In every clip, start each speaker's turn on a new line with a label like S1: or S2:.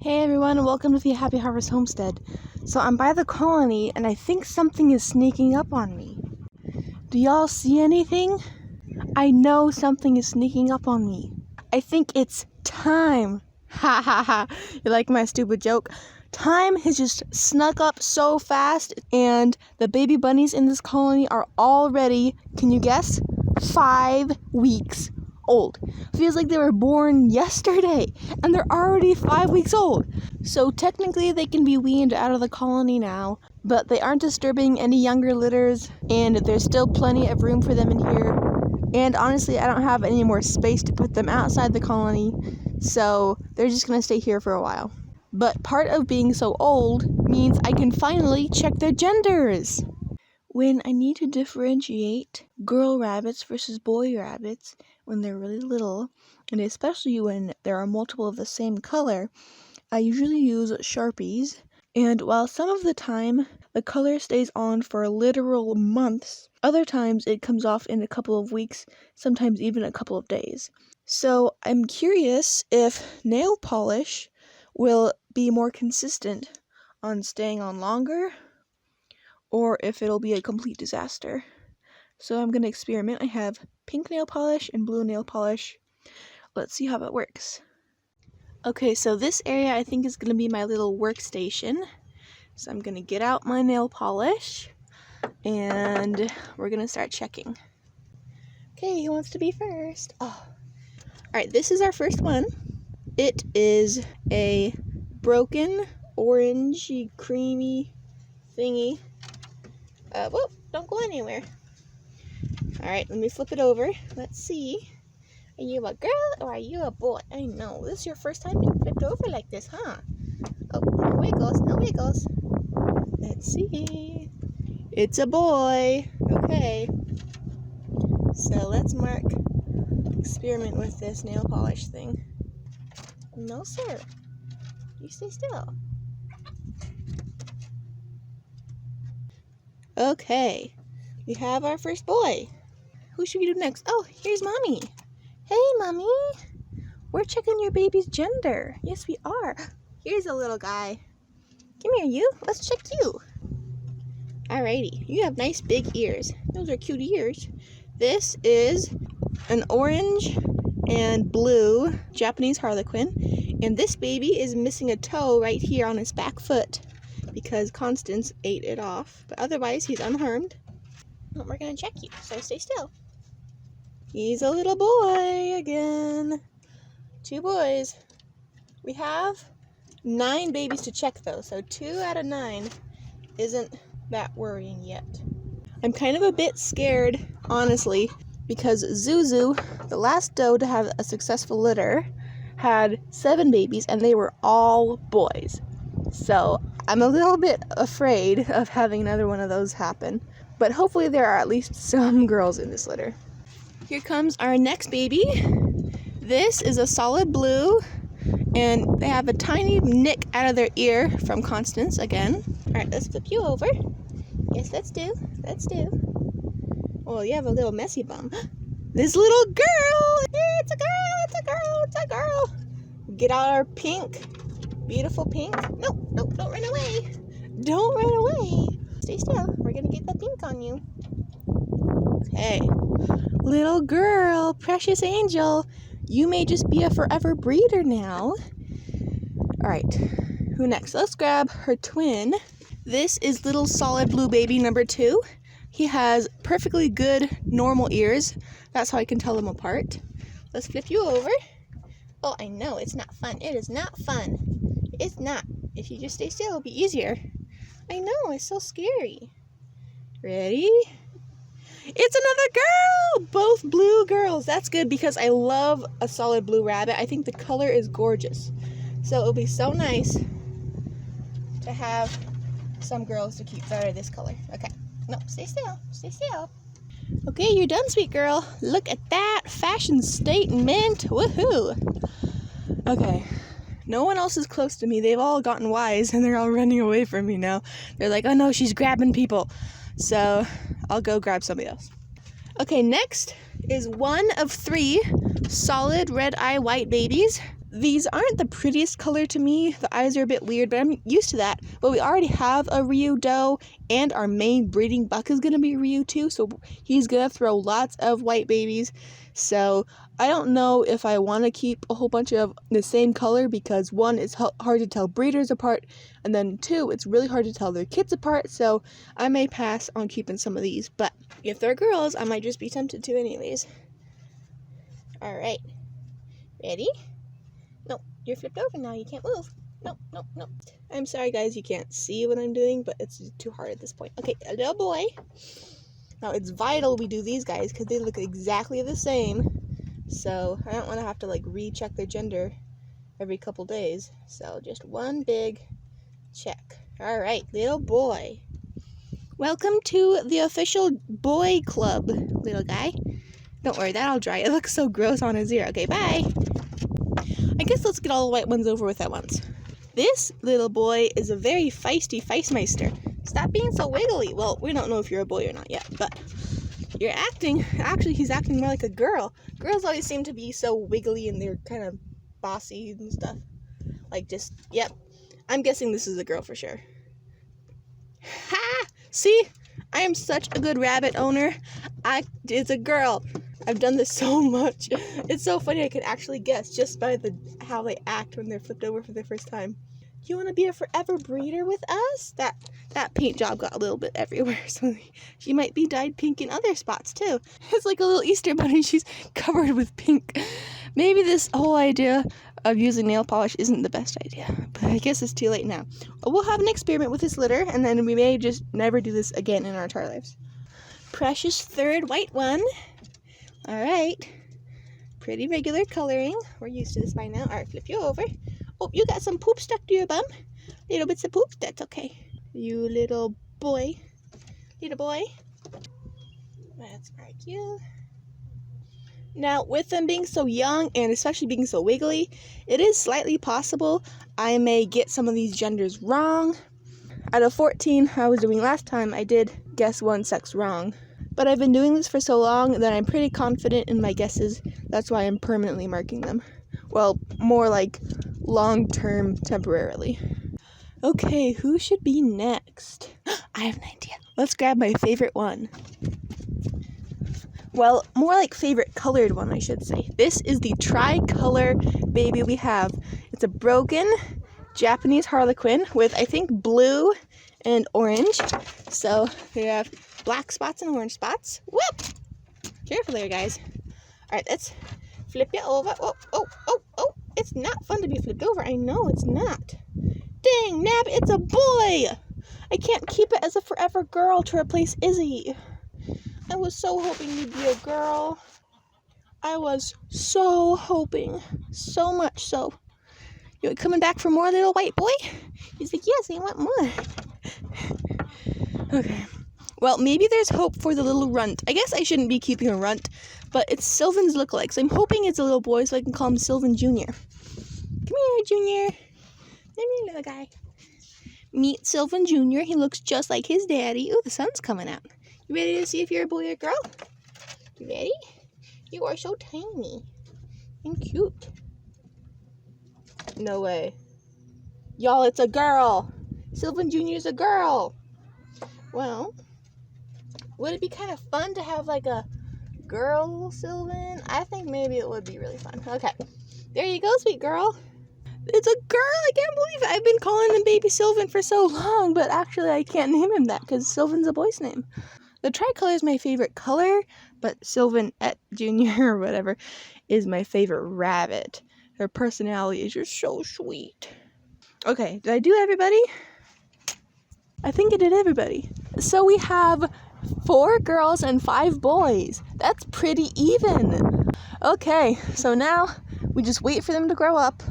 S1: Hey everyone, welcome to the Happy Harvest Homestead. So I'm by the colony and I think something is sneaking up on me. Do y'all see anything? I know something is sneaking up on me. I think it's time. Ha ha ha. You like my stupid joke? Time has just snuck up so fast and the baby bunnies in this colony are already, can you guess? 5 weeks old. Feels like they were born yesterday and they're already 5 weeks old. So technically they can be weaned out of the colony now, but they aren't disturbing any younger litters and there's still plenty of room for them in here. And honestly, I don't have any more space to put them outside the colony, so they're just gonna stay here for a while. But part of being so old means I can finally check their genders. When I need to differentiate girl rabbits versus boy rabbits when they're really little, and especially when there are multiple of the same color, I usually use Sharpies. And while some of the time the color stays on for literal months, other times it comes off in a couple of weeks, sometimes even a couple of days. So I'm curious if nail polish will be more consistent on staying on longer, or if it'll be a complete disaster. So I'm going to experiment. I have pink nail polish and blue nail polish. Let's see how that works. Okay, so this area I think is going to be my little workstation. So I'm going to get out my nail polish and we're going to start checking. Okay, who wants to be first? Oh. Alright, this is our first one. It is a broken, orangey, creamy thingy. Whoop, don't go anywhere. Alright, let me flip it over. Let's see. Are you a girl or are you a boy? I know, this is your first time being flipped over like this, huh? Oh, no it goes, no it goes. Let's see. It's a boy. Okay. So let's experiment with this nail polish thing. No, sir. You stay still. Okay. We have our first boy. Who should we do next? Oh, here's Mommy. Hey, Mommy. We're checking your baby's gender. Yes, we are. Here's a little guy. Come here, you. Let's check you. Alrighty. You have nice big ears. Those are cute ears. This is an orange and blue Japanese harlequin. And this baby is missing a toe right here on his back foot because Constance ate it off. But otherwise, he's unharmed. Well, we're going to check you, so stay still. He's a little boy again. 2 boys. We have 9 babies to check, though, so 2 out of 9 isn't that worrying yet. I'm kind of a bit scared, honestly, because Zuzu, the last doe to have a successful litter, had 7 babies, and they were all boys. So I'm a little bit afraid of having another one of those happen. But hopefully there are at least some girls in this litter. Here comes our next baby. This is a solid blue, and they have a tiny nick out of their ear from Constance again. All right, let's flip you over. Yes, let's do. Oh, you have a little messy bum. This little girl. It's a girl. It's a girl. It's a girl. Get out our pink. Beautiful pink. No, don't run away. Don't run away. Stay still. We're going to get the pink on you. Okay. Little girl, precious angel, you may just be a forever breeder now. Alright, who next? Let's grab her twin. This is little solid blue baby number 2. He has perfectly good normal ears. That's how I can tell them apart. Let's flip you over. Oh, I know, it's not fun. It is not fun. It's not. If you just stay still, it'll be easier. I know, it's so scary. Ready? It's another girl! Both blue girls. That's good because I love a solid blue rabbit. I think the color is gorgeous. So it'll be so nice to have some girls to keep that are this color. Okay. No, stay still. Stay still. Okay, you're done, sweet girl. Look at that fashion statement. Woohoo! Okay. No one else is close to me. They've all gotten wise and they're all running away from me now. They're like, oh no, she's grabbing people. So I'll go grab somebody else. Okay, next is one of 3 solid red eye white babies. These aren't the prettiest color to me. The eyes are a bit weird, but I'm used to that. But we already have a Ryu doe, and our main breeding buck is going to be Ryu too, so he's going to throw lots of white babies. So I don't know if I want to keep a whole bunch of the same color, because one, it's hard to tell breeders apart, and then two, it's really hard to tell their kids apart, so I may pass on keeping some of these. But if they're girls, I might just be tempted to anyways. Alright. Ready? No, you're flipped over now. You can't move. No. I'm sorry, guys. You can't see what I'm doing, but it's too hard at this point. Okay, a little boy. Now, it's vital we do these guys because they look exactly the same. So, I don't want to have to, recheck their gender every couple days. So, just one big check. All right, little boy. Welcome to the official boy club, little guy. Don't worry, that'll dry. It looks so gross on his ear. Okay, bye. I guess let's get all the white ones over with at once. This little boy is a very feisty feistmeister. Stop being so wiggly. Well, we don't know if you're a boy or not yet, but he's acting more like a girl. Girls always seem to be so wiggly and they're kind of bossy and stuff. Yep. I'm guessing this is a girl for sure. Ha! See? I am such a good rabbit owner. It's a girl. I've done this so much. It's so funny I can actually guess just by how they act when they're flipped over for the first time. You want to be a forever breeder with us? That paint job got a little bit everywhere, so she might be dyed pink in other spots too. It's like a little Easter bunny. She's covered with pink. Maybe this whole idea of using nail polish isn't the best idea, but I guess it's too late now. We'll have an experiment with this litter, and then we may just never do this again in our entire lives. Precious third white one. All right, pretty regular coloring. We're used to this by now. All right, flip you over. Oh, you got some poop stuck to your bum. Little bits of poop. That's okay. You little boy. Little boy. Let's mark you. Now, with them being so young and especially being so wiggly, it is slightly possible I may get some of these genders wrong. Out of 14 I was doing last time, I did guess one sex wrong. But I've been doing this for so long that I'm pretty confident in my guesses. That's why I'm permanently marking them. Well, more like long-term temporarily. Okay, who should be next? I have an idea. Let's grab my favorite one. Well, more like favorite colored one, I should say. This is the tricolor baby we have. It's a broken Japanese harlequin with, I think, blue and orange. So they have black spots and orange spots. Whoop! Careful there, guys. All right, let's flip you over. Oh. It's not fun to be flipped over. I know it's not. Dang, Nab, it's a boy! I can't keep it as a forever girl to replace Izzy. I was so hoping you'd be a girl. I was so hoping. So much so. You coming back for more, little white boy? He's like, yes, I want more. Okay. Well, maybe there's hope for the little runt. I guess I shouldn't be keeping a runt, but it's Sylvan's lookalike, so I'm hoping it's a little boy so I can call him Sylvan Jr. Come here, Junior. Come here, little guy. Meet Sylvan Jr. He looks just like his daddy. Ooh, the sun's coming out. You ready to see if you're a boy or girl? You ready? You are so tiny and cute. No way. Y'all, it's a girl. Sylvan Jr. is a girl. Well, would it be kind of fun to have like a girl Sylvan? I think maybe it would be really fun. Okay, there you go, sweet girl. It's a girl. I can't believe it. I've been calling him baby Sylvan for so long, but actually I can't name him that because Sylvan's a boy's name. The tricolor is my favorite color, but Sylvan et Jr. or whatever is my favorite rabbit. Her personality is just so sweet. Okay, did I do everybody? I think I did everybody. So we have 4 girls and 5 boys. That's pretty even. Okay, so now we just wait for them to grow up.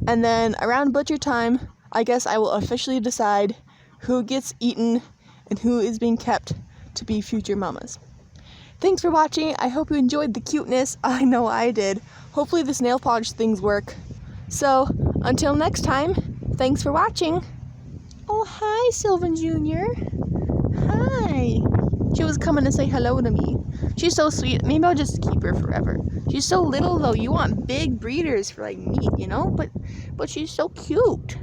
S1: And then around butcher time, I guess I will officially decide who gets eaten and who is being kept to be future mamas. Thanks for watching. I hope you enjoyed the cuteness. I know I did. Hopefully this nail polish things work. So, until next time, thanks for watching. Oh, hi, Sylvan Jr. Hi. She was coming to say hello to me. She's so sweet. Maybe I'll just keep her forever. She's so little though. You want big breeders for like meat, you know? But she's so cute.